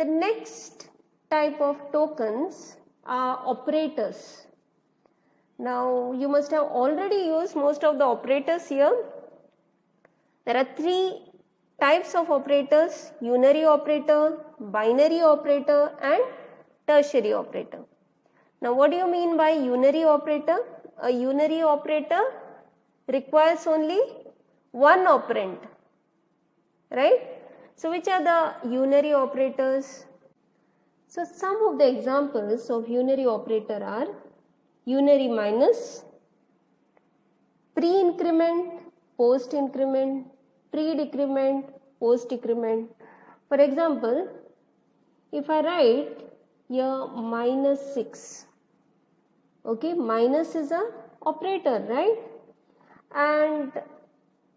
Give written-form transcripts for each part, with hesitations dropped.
The next type of tokens are operators. Now you must have already used most of the operators here. There are three types of operators: unary operator, binary operator and tertiary operator. Now what do you mean by unary operator? A unary operator requires only one operand, right? So which are the unary operators? So some of the examples of unary operator are unary minus, pre-increment, post-increment, pre-decrement, post-decrement. For example, if I write here minus 6, okay, minus is a operator, right? And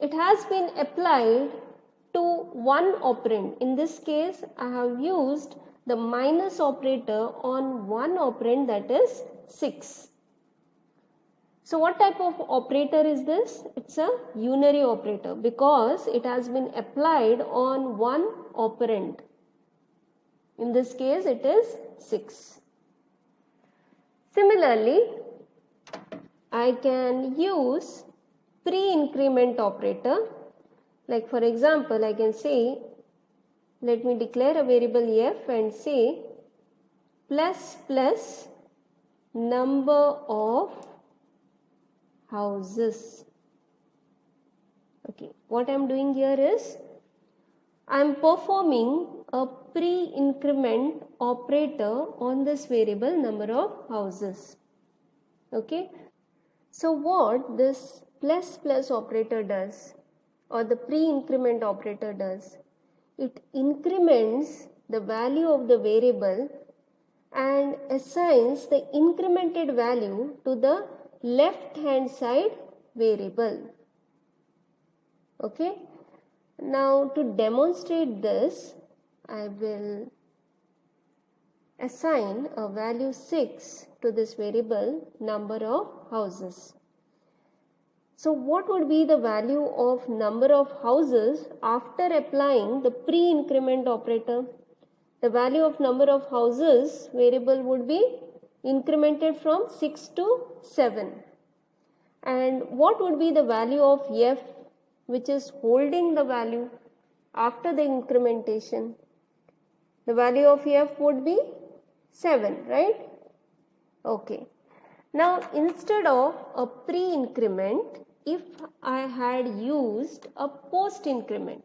it has been applied to one operand. In this case, I have used the minus operator on one operand, that is 6. So what type of operator is this? It's a unary operator because it has been applied on one operand. In this case, it is 6. Similarly, I can use pre-increment operator. Like for example, I can say, let me declare a variable f and say plus plus number of houses. Okay, what I am doing here is I am performing a pre-increment operator on this variable number of houses. Okay, so what this plus plus operator does, or the pre-increment operator does, it increments the value of the variable and assigns the incremented value to the left hand side variable. Okay, now to demonstrate this, I will assign a value 6 to this variable number of houses. So what would be the value of number of houses after applying the pre-increment operator? The value of number of houses variable would be incremented from 6 to 7. And what would be the value of f, which is holding the value after the incrementation? The value of f would be 7, right? Okay. Now instead of a pre-increment, if I had used a post-increment,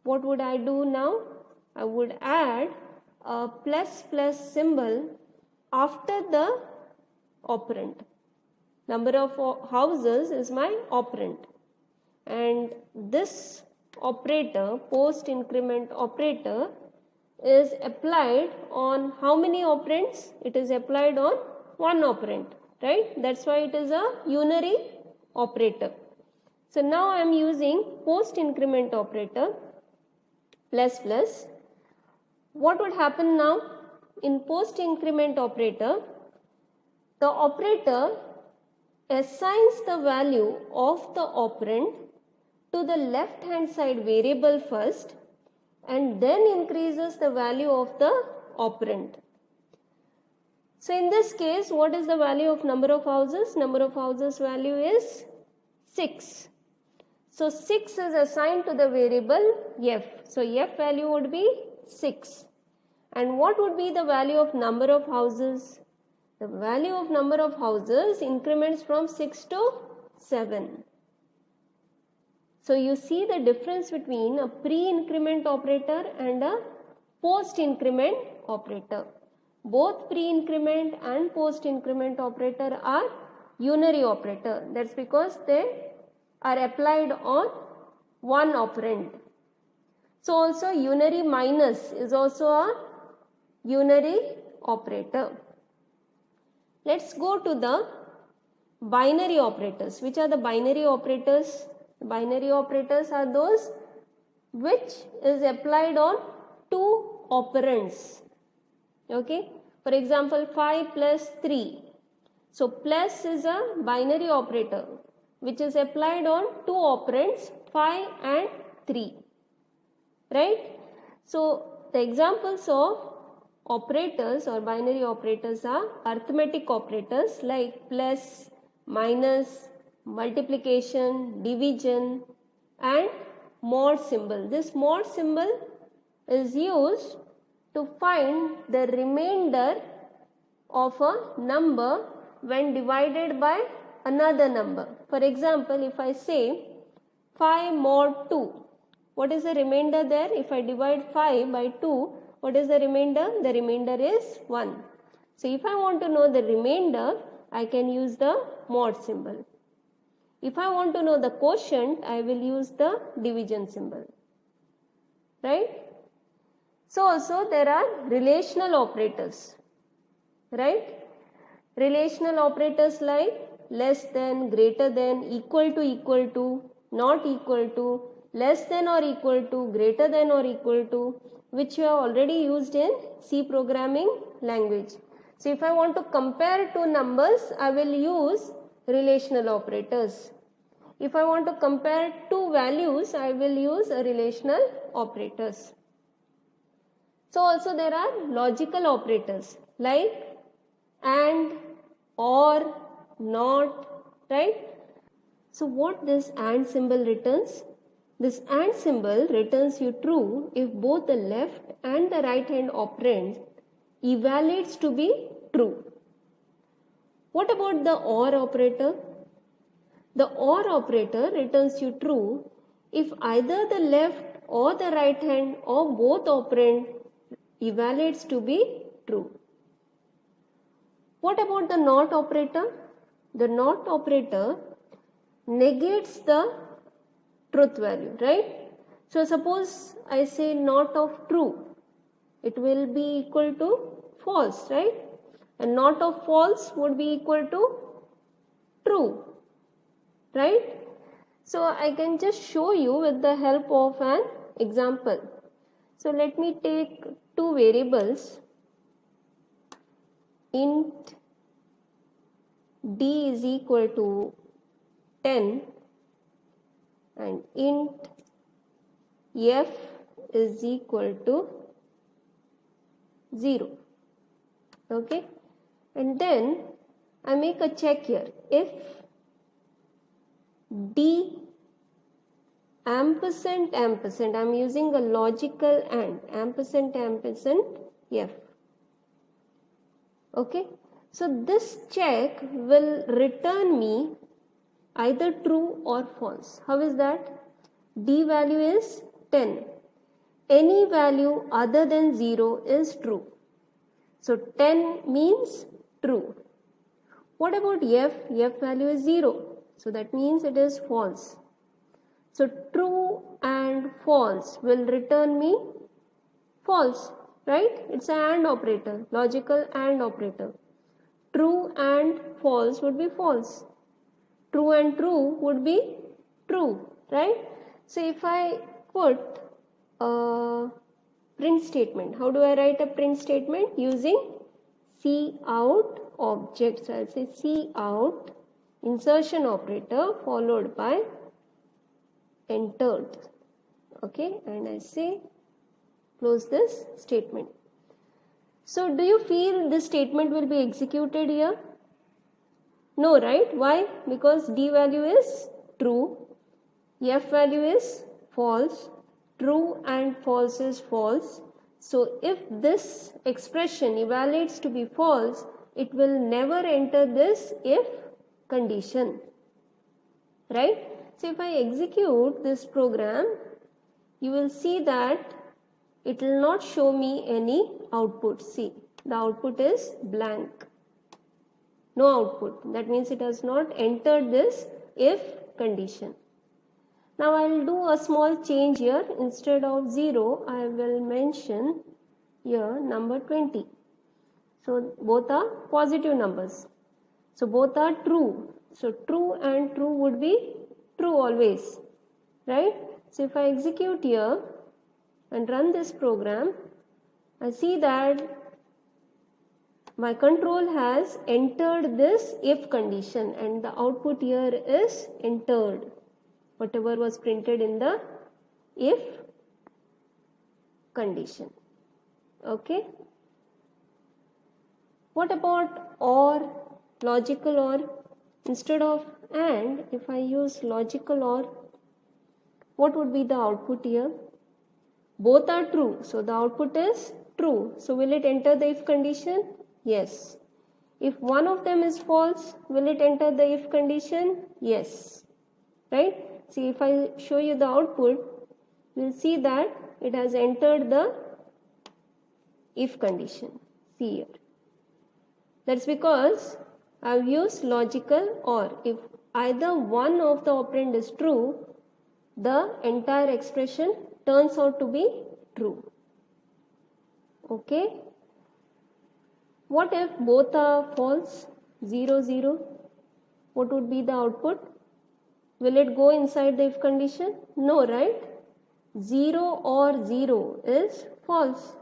what would I do now? I would add a plus plus symbol after the operand. Number of houses is my operand, and this operator, post-increment operator, is applied on how many operands? It is applied on one operand, right? That's why it is a unary operator. So now I am using post-increment operator plus plus. What would happen now? In post-increment operator, the operator assigns the value of the operand to the left hand side variable first and then increases the value of the operand. So in this case, what is the value of number of houses? Number of houses value is 6. So 6 is assigned to the variable f. So f value would be 6. And what would be the value of number of houses? The value of number of houses increments from 6 to 7. So you see the difference between a pre-increment operator and a post-increment operator. Both pre-increment and post-increment operator are unary operator. That's because they are applied on one operand. So also unary minus is also a unary operator. Let's go to the binary operators. Which are the binary operators? The binary operators are those which is applied on two operands. Okay. For example, 5 plus 3. So plus is a binary operator which is applied on two operands 5 and 3. Right. So the examples of operators or binary operators are arithmetic operators like plus, minus, multiplication, division and mod symbol. This mod symbol is used to find the remainder of a number when divided by another number. For example, if I say 5 mod 2, what is the remainder there? If I divide 5 by 2, what is the remainder? The remainder is 1. So if I want to know the remainder, I can use the mod symbol. If I want to know the quotient, I will use the division symbol. Right? So also there are relational operators. Right? Relational operators like less than, greater than, equal to, not equal to, less than or equal to, greater than or equal to, which you have already used in C programming language. So if I want to compare two numbers, I will use relational operators. If I want to compare two values, I will use relational operators. So also there are logical operators like and, or, not, right? So what this and symbol returns? This and symbol returns you true if both the left and the right hand operand evaluates to be true. What about the or operator? The or operator returns you true if either the left or the right hand or both operand evaluates to be true. What about the not operator? The not operator negates the truth value, right? So suppose I say not of true, it will be equal to false, right? And not of false would be equal to true, right? So I can just show you with the help of an example. So let me take two variables, int d is equal to 10 and int f is equal to 0. Okay, and then I make a check here. If d ampersand ampersand, I am using a logical and ampersand ampersand f. Okay, so this check will return me either true or false. How is that? D value is 10. Any value other than 0 is true. So 10 means true. What about f? F value is 0. So that means it is false. So true and false will return me false, right? It's an AND operator, logical AND operator. True and false would be false. True and true would be true, right? So if I put a print statement, how do I write a print statement? Using cout object. So I'll say cout insertion operator followed by entered. Okay, and I say close this statement. So do you feel this statement will be executed here? No, right? Why? Because D value is true, F value is false, true and false is false. So if this expression evaluates to be false, it will never enter this if condition, right? So if I execute this program, you will see that it will not show me any output. See, the output is blank. No output. That means it has not entered this if condition. Now I will do a small change here. Instead of 0, I will mention here number 20. So both are positive numbers. So both are true. So true and true would be true always, right? So if I execute here and run this program, I see that my control has entered this if condition and the output here is entered, whatever was printed in the if condition. Okay. What about OR, logical OR? Instead of AND, if I use logical OR, what would be the output here? Both are true, so the output is true. So will it enter the if condition? Yes. If one of them is false, will it enter the if condition? Yes. Right? See, if I show you the output, you will see that it has entered the if condition. See here. That's because I have used logical OR. If either one of the operand is true, the entire expression turns out to be true. Okay. What if both are false? 0, 0. What would be the output? Will it go inside the if condition? No, right? 0 or 0 is false.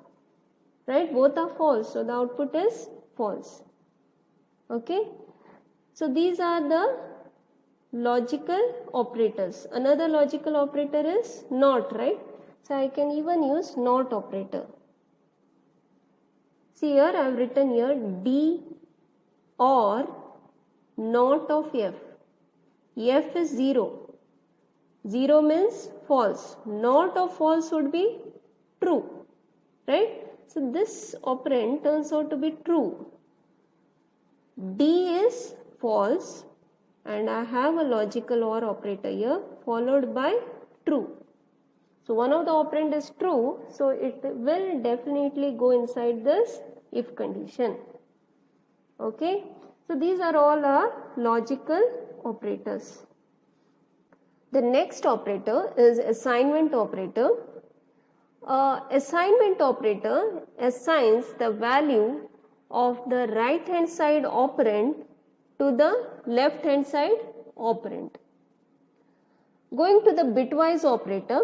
Right? Both are false. So the output is false. Okay. So these are the logical operators. Another logical operator is NOT, right? So I can even use NOT operator. See here I have written here D or NOT of F. F is 0. 0 means false. NOT of false would be true. Right? So this operand turns out to be true. D is false and I have a logical OR operator here followed by true. So one of the operand is true, so it will definitely go inside this if condition. Okay. So these are all our logical operators. The next operator is assignment operator. Assignment operator assigns the value of the right hand side operand to the left hand side operand. Going to the bitwise operator,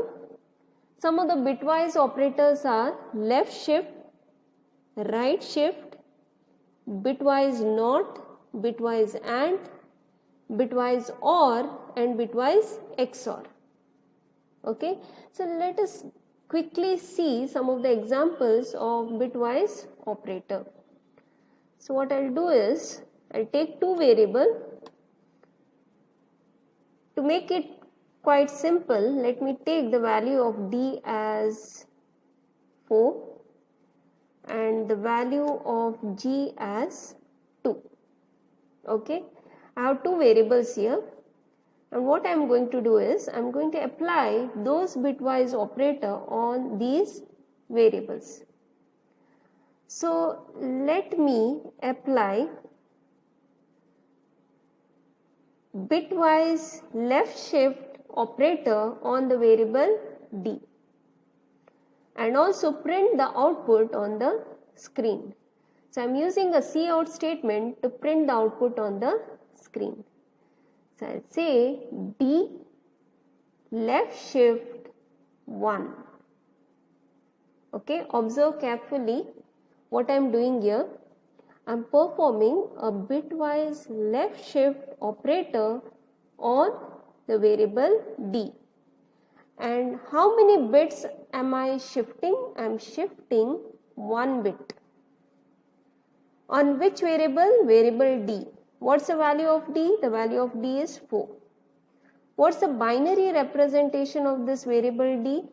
some of the bitwise operators are left shift, right shift, bitwise NOT, bitwise AND, bitwise OR and bitwise XOR. Okay, so let us quickly see some of the examples of bitwise operator. So what I'll do is, I'll take two variables. To make it quite simple, let me take the value of D as 4 and the value of G as 2. Okay, I have two variables here, and what I am going to do is, I am going to apply those bitwise operator on these variables. So let me apply bitwise left shift operator on the variable D and also print the output on the screen. So I am using a cout statement to print the output on the screen. So I'll say D left shift 1. Okay, observe carefully what I am doing here. I am performing a bitwise left shift operator on the variable D. And how many bits am I shifting? I am shifting 1 bit. On which variable? Variable D. What's the value of D? The value of D is 4. What's the binary representation of this variable D?